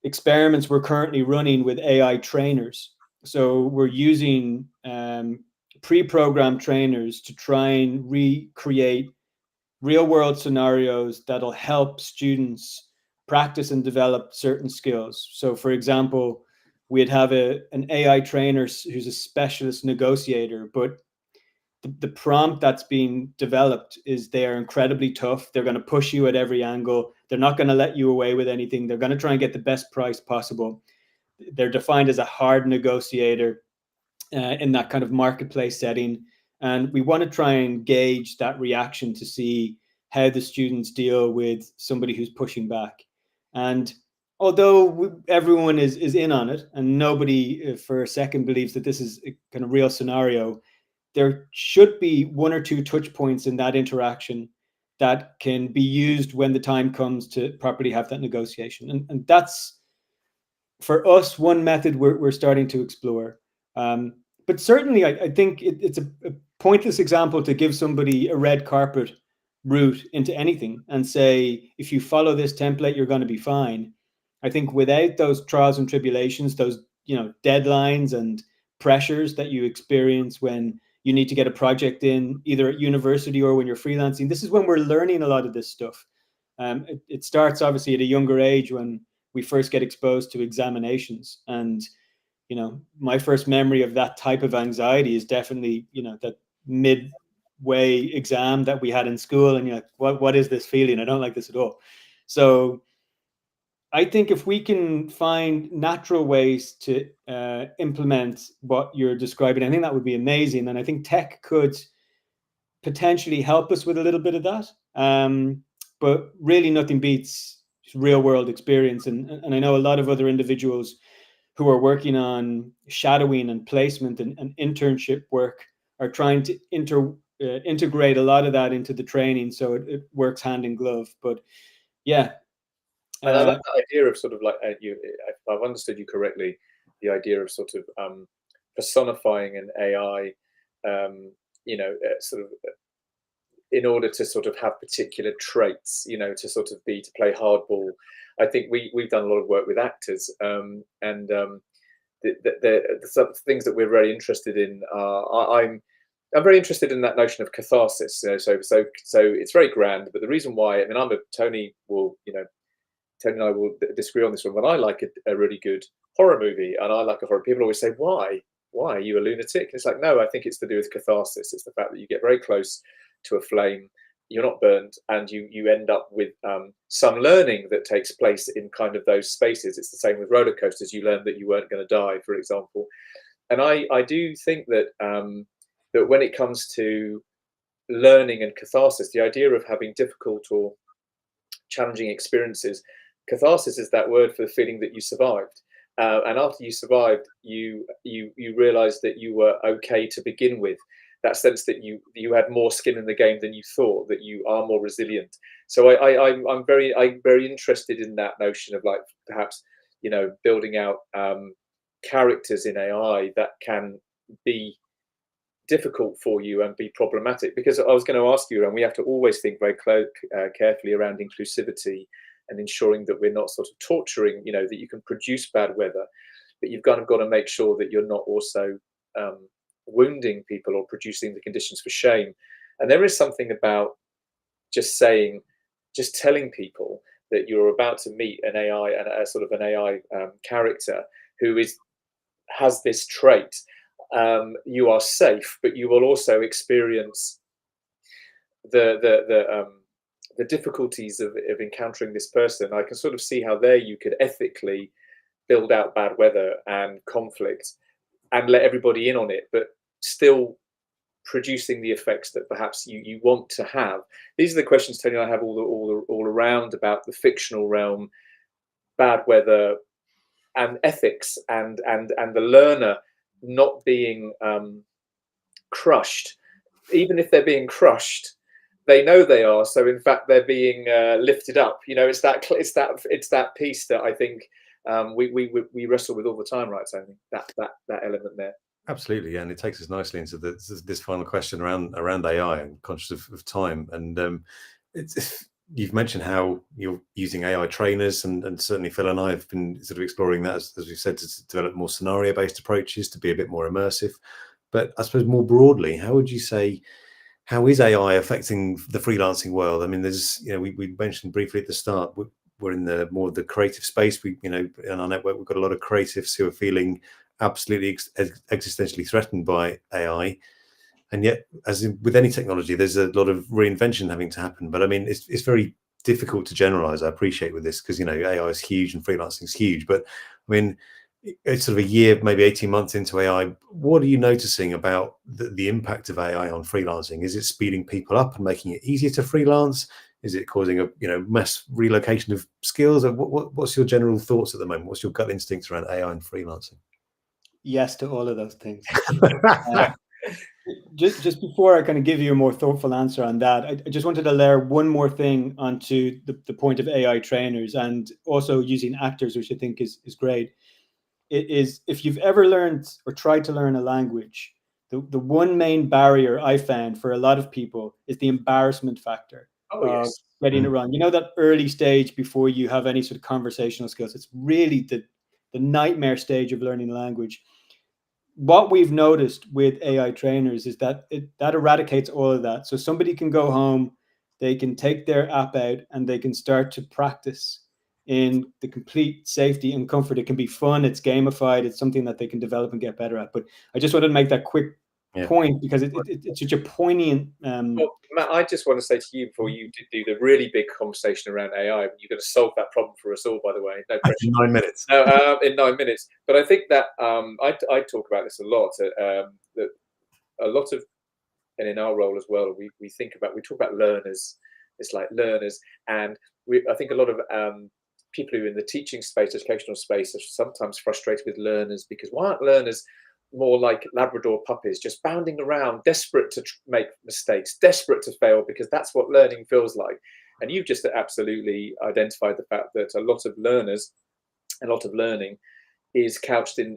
experiments we're currently running with AI trainers. So we're using pre-programmed trainers to try and recreate real-world scenarios that'll help students practice and develop certain skills. So, for example, we'd have an AI trainer who's a specialist negotiator, but the prompt that's being developed is they're incredibly tough. They're going to push you at every angle. They're not going to let you away with anything. They're going to try and get the best price possible. They're defined as a hard negotiator in that kind of marketplace setting. And we want to try and gauge that reaction to see how the students deal with somebody who's pushing back. And although everyone is in on it and nobody for a second believes that this is a kind of real scenario, there should be one or two touch points in that interaction that can be used when the time comes to properly have that negotiation. And that's, for us, one method we're starting to explore. But certainly, I think it's a pointless example to give somebody a red carpet route into anything and say, if you follow this template, you're going to be fine. I think without those trials and tribulations, those deadlines and pressures that you experience when you need to get a project in, either at university or when you're freelancing, this is when we're learning a lot of this stuff. It starts obviously at a younger age when we first get exposed to examinations. And, my first memory of that type of anxiety is definitely, that midway exam that we had in school. And you're like, what is this feeling? I don't like this at all. So I think if we can find natural ways to implement what you're describing, I think that would be amazing. And I think tech could potentially help us with a little bit of that. But really nothing beats real world experience. And I know a lot of other individuals who are working on shadowing and placement and internship work are trying to integrate a lot of that into the training. So it works hand in glove. But yeah. And I like that idea of sort of like, if I've understood you correctly, the idea of sort of personifying an AI, sort of in order to sort of have particular traits, to sort of to play hardball. I think we've done a lot of work with actors, and the sort of things that we're very interested in I'm very interested in that notion of catharsis. So it's very grand, but the reason why, Tony and I will disagree on this one, but I like a really good horror movie, and I like a horror. People always say, why are you a lunatic? And it's like, no, I think it's to do with catharsis. It's the fact that you get very close to a flame, you're not burned, and you end up with some learning that takes place in kind of those spaces. It's the same with roller coasters. You learn that you weren't going to die, for example. And I do think that that when it comes to learning and catharsis, the idea of having difficult or challenging experiences, catharsis is that word for the feeling that you survived. And after you survived, you realized that you were okay to begin with. That sense that you had more skin in the game than you thought, that you are more resilient. So I'm very interested in that notion of, like, perhaps building out characters in AI that can be difficult for you and be problematic. Because I was going to ask you, and we have to always think very carefully around inclusivity and ensuring that we're not sort of torturing, that you can produce bad weather, but you've kind of got to make sure that you're not also wounding people or producing the conditions for shame. And there is something about just telling people that you're about to meet an AI and a sort of an AI character who has this trait. You are safe, but you will also experience the difficulties of encountering this person. I can sort of see how there you could ethically build out bad weather and conflict and let everybody in on it, but still producing the effects that perhaps you want to have. These are the questions Tony and I have all around about the fictional realm, bad weather, and ethics, and the learner not being crushed. Even if they're being crushed, they know they are. So in fact, they're being lifted up. It's that piece that I think we wrestle with all the time, right, Tony? That element there. Absolutely, and it takes us nicely into this final question around AI, and conscious of time. And you've mentioned how you're using AI trainers, and certainly Phil and I have been sort of exploring that, as we've said, to develop more scenario-based approaches to be a bit more immersive. But I suppose more broadly, how would you say, how is AI affecting the freelancing world? I mean, there's, we mentioned briefly at the start, we're in the more the creative space. We, in our network, we've got a lot of creatives who are feeling absolutely existentially threatened by AI. And yet, as with any technology, there's a lot of reinvention having to happen. But I mean, it's very difficult to generalize. I appreciate with this because, AI is huge and freelancing is huge. But I mean, it's sort of a year, maybe 18 months into AI. What are you noticing about the impact of AI on freelancing? Is it speeding people up and making it easier to freelance? Is it causing a mass relocation of skills? What's your general thoughts at the moment? What's your gut instincts around AI and freelancing? Yes to all of those things. Just before I kind of give you a more thoughtful answer on that, I just wanted to layer one more thing onto the point of AI trainers and also using actors, which I think is great. It is, if you've ever learned or tried to learn a language, the one main barrier I found for a lot of people is the embarrassment factor of getting it wrong. That early stage before you have any sort of conversational skills, it's really the nightmare stage of learning a language. What we've noticed with AI trainers is that that eradicates all of that. So somebody can go home, they can take their app out and they can start to practice in the complete safety and comfort. It can be fun, it's gamified, it's something that they can develop and get better at. But I just wanted to make that quick point because it's such a poignant. Well, Matt, I just want to say to you before you do the really big conversation around AI, you're going to solve that problem for us all, by the way. No pressure. In 9 minutes. No, in 9 minutes. But I think that I talk about this a lot. That a lot of, and in our role as well, we talk about learners. It's like learners, and I think a lot of people who are in the teaching space, educational space, are sometimes frustrated with learners because why aren't learners more like Labrador puppies, just bounding around, desperate to make mistakes, desperate to fail, because that's what learning feels like. And you've just absolutely identified the fact that a lot of learners, a lot of learning, is couched in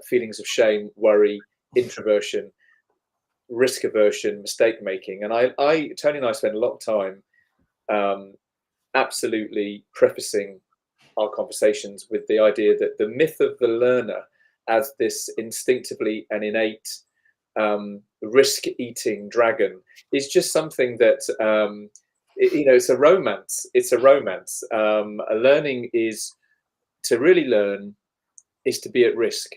feelings of shame, worry, introversion, risk aversion, mistake making. And Tony and I spend a lot of time absolutely prefacing our conversations with the idea that the myth of the learner as this instinctively and innate risk-eating dragon is just something that it's a romance. It's a romance. Learning is to really learn is to be at risk,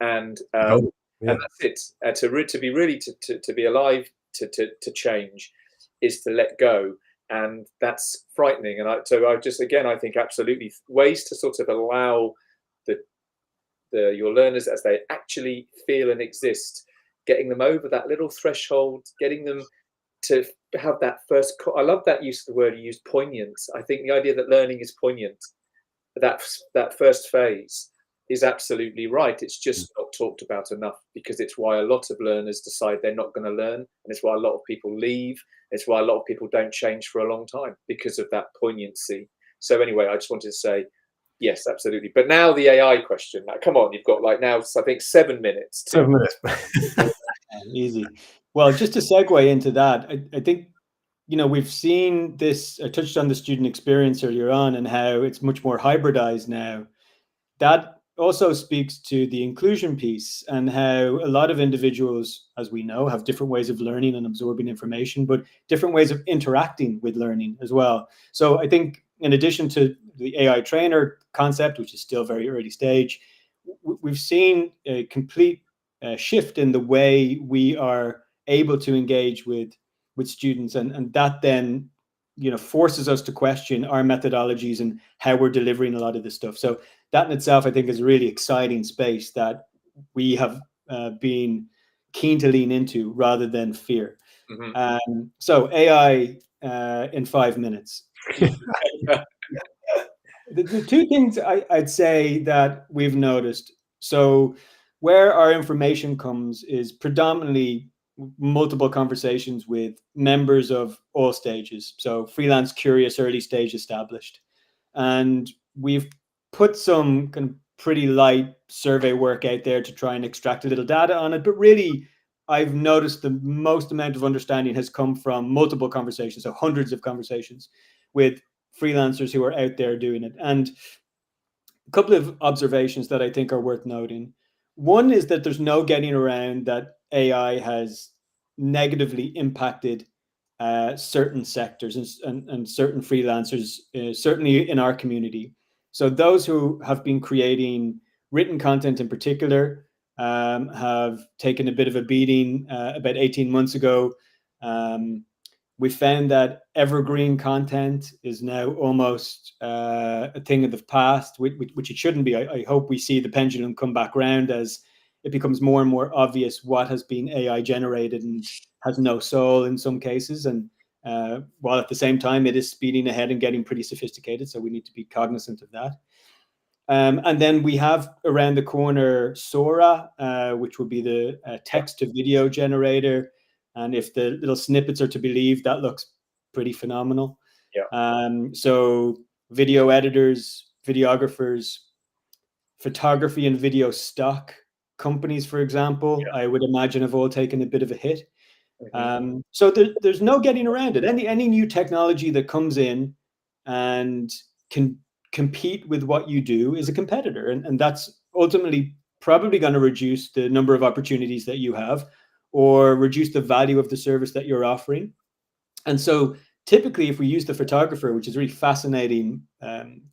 and that's it. To be alive, to change, is to let go. And that's frightening. And I think absolutely ways to sort of allow your learners as they actually feel and exist, getting them over that little threshold, getting them to have that first. I love that use of the word you used, poignant. I think the idea that learning is poignant, that first phase, is absolutely right. It's just not talked about enough, because it's why a lot of learners decide they're not going to learn, and it's why a lot of people leave. It's why a lot of people don't change for a long time, because of that poignancy. So anyway, I just wanted to say, yes, absolutely. But now the AI question. Like, come on, you've got I think 7 minutes. 7 minutes. Easy. Well, just to segue into that, I think, we've seen this. I touched on the student experience earlier on and how it's much more hybridized now. That also speaks to the inclusion piece and how a lot of individuals, as we know, have different ways of learning and absorbing information, but different ways of interacting with learning as well. So I think in addition to the AI trainer concept, which is still very early stage, we've seen a complete shift in the way we are able to engage with students, and that then forces us to question our methodologies and how we're delivering a lot of this stuff. So that in itself, I think, is a really exciting space that we have been keen to lean into rather than fear. So AI in 5 minutes. The two things I'd say that we've noticed. So where our information comes is predominantly multiple conversations with members of all stages. So freelance, curious, early stage, established. And we've put some kind of pretty light survey work out there to try and extract a little data on it. But really, I've noticed the most amount of understanding has come from multiple conversations, so hundreds of conversations with freelancers who are out there doing it. And a couple of observations that I think are worth noting. One is that there's no getting around that AI has negatively impacted certain sectors and certain freelancers, certainly in our community. So those who have been creating written content in particular have taken a bit of a beating about 18 months ago. We found that evergreen content is now almost a thing of the past, which it shouldn't be. I hope we see the pendulum come back around as it becomes more and more obvious what has been AI generated and has no soul in some cases. And while at the same time, it is speeding ahead and getting pretty sophisticated. So we need to be cognizant of that. And then we have around the corner Sora, which would be the text to video generator. And if the little snippets are to believe, that looks pretty phenomenal. Yeah. So video editors, videographers, photography and video stock companies, for example, Yeah. I would imagine have all taken a bit of a hit. So there's no getting around it. Any new technology that comes in and can compete with what you do is a competitor. And that's ultimately probably going to reduce the number of opportunities that you have or reduce the value of the service that you're offering. And so typically, if we use the photographer, which is a really fascinating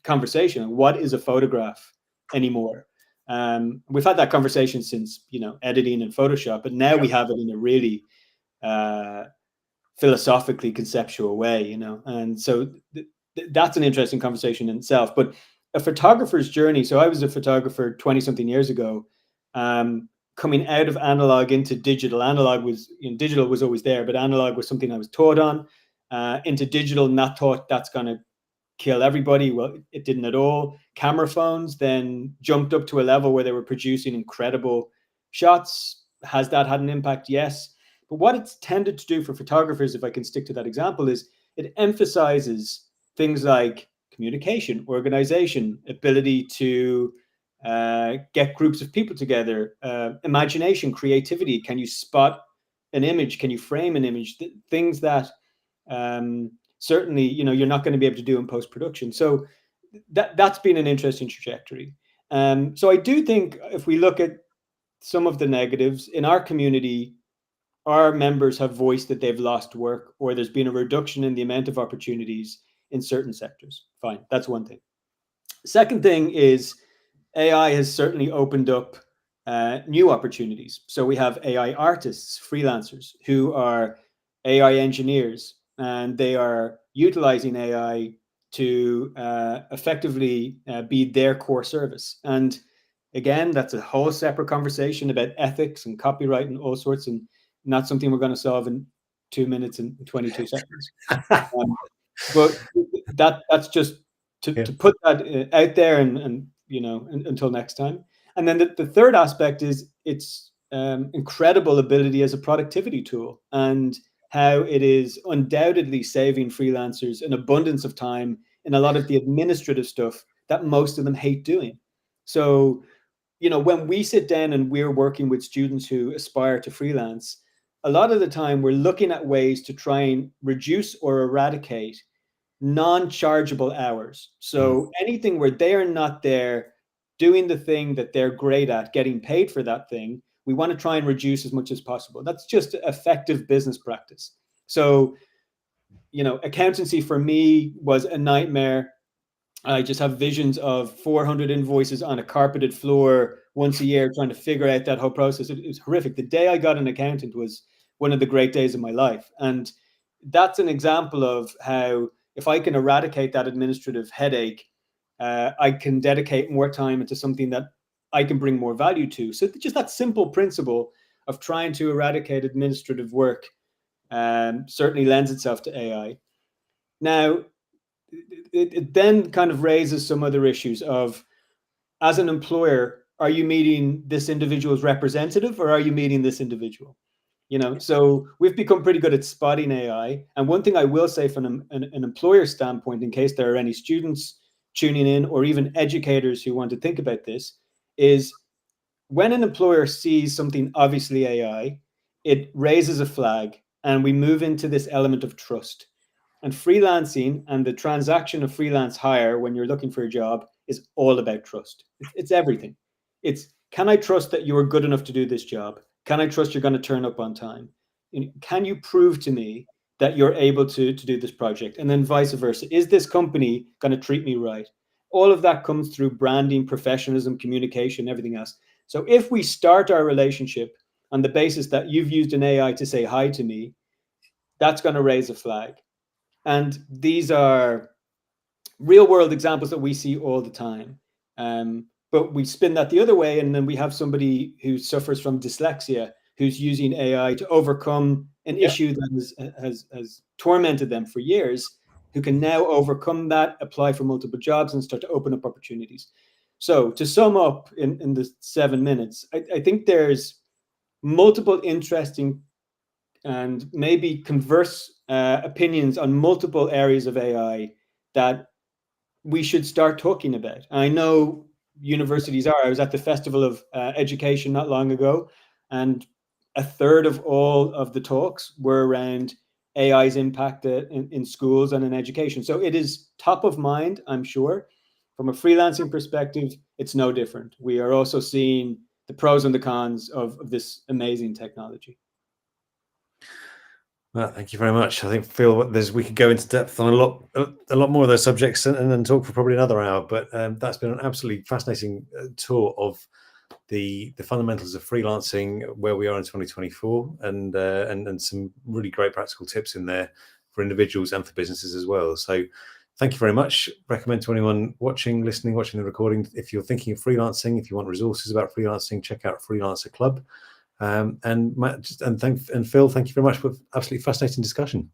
conversation, what is a photograph anymore? We've had that conversation since, editing and Photoshop, but now we have it in a really philosophically conceptual way, and so that's an interesting conversation in itself. But a photographer's journey. So I was a photographer 20 something years ago, coming out of analog into digital. Digital was always there, but analog was something I was taught on. Into digital, not thought that's going to kill everybody. Well, it didn't at all. Camera phones then jumped up to a level where they were producing incredible shots. Has that had an impact? Yes. But what it's tended to do for photographers, if I can stick to that example, is it emphasizes things like communication, organization, ability to get groups of people together, imagination, creativity. Can you spot an image? Can you frame an image? Things that certainly, you're not going to be able to do in post-production. So that's been an interesting trajectory. So I do think if we look at some of the negatives in our community, our members have voiced that they've lost work or there's been a reduction in the amount of opportunities in certain sectors. Fine, that's one thing. Second thing is AI has certainly opened up new opportunities. So we have AI artists, freelancers, who are AI engineers, and they are utilizing AI to effectively be their core service. And again, that's a whole separate conversation about ethics and copyright and all sorts, and not something we're going to solve in 2 minutes and 22 seconds. But that's just to put that out there and until next time. And then the third aspect is its incredible ability as a productivity tool and how it is undoubtedly saving freelancers an abundance of time in a lot of the administrative stuff that most of them hate doing. So, when we sit down and we're working with students who aspire to freelance, a lot of the time we're looking at ways to try and reduce or eradicate non-chargeable hours. So anything where they are not there doing the thing that they're great at, getting paid for that thing, we want to try and reduce as much as possible. That's just effective business practice. So, accountancy for me was a nightmare. I just have visions of 400 invoices on a carpeted floor once a year trying to figure out that whole process. It was horrific. The day I got an accountant was one of the great days of my life. And that's an example of how if I can eradicate that administrative headache, I can dedicate more time into something that I can bring more value to. So just that simple principle of trying to eradicate administrative work certainly lends itself to AI. Now, it then kind of raises some other issues of, as an employer, are you meeting this individual's representative or are you meeting this individual? So we've become pretty good at spotting AI. And one thing I will say from an employer standpoint, in case there are any students tuning in or even educators who want to think about this, is when an employer sees something obviously AI, it raises a flag and we move into this element of trust. And freelancing and the transaction of freelance hire when you're looking for a job is all about trust. It's everything. It's Can I trust that you are good enough to do this job? Can I trust you're going to turn up on time? Can you prove to me that you're able to do this project? And then vice versa. Is this company going to treat me right? All of that comes through branding, professionalism, communication, everything else. So if we start our relationship on the basis that you've used an AI to say hi to me, that's going to raise a flag. And these are real world examples that we see all the time. But we spin that the other way, and then we have somebody who suffers from dyslexia who's using AI to overcome an issue that has tormented them for years, who can now overcome that, apply for multiple jobs, and start to open up opportunities. So to sum up in the 7 minutes, I think there's multiple interesting and maybe converse opinions on multiple areas of AI that we should start talking about. I know universities are. I was at the Festival of Education not long ago, and a third of all of the talks were around AI's impact in schools and in education. So it is top of mind, I'm sure. From a freelancing perspective, it's no different. We are also seeing the pros and the cons of this amazing technology. Well, thank you very much. I think, Phil, we could go into depth on a lot more of those subjects and then talk for probably another hour. But that's been an absolutely fascinating tour of the fundamentals of freelancing, where we are in 2024, and some really great practical tips in there for individuals and for businesses as well. So thank you very much. Recommend to anyone watching the recording, if you're thinking of freelancing, if you want resources about freelancing, check out Freelancer Club. And Matt and Phil, thank you very much for absolutely fascinating discussion.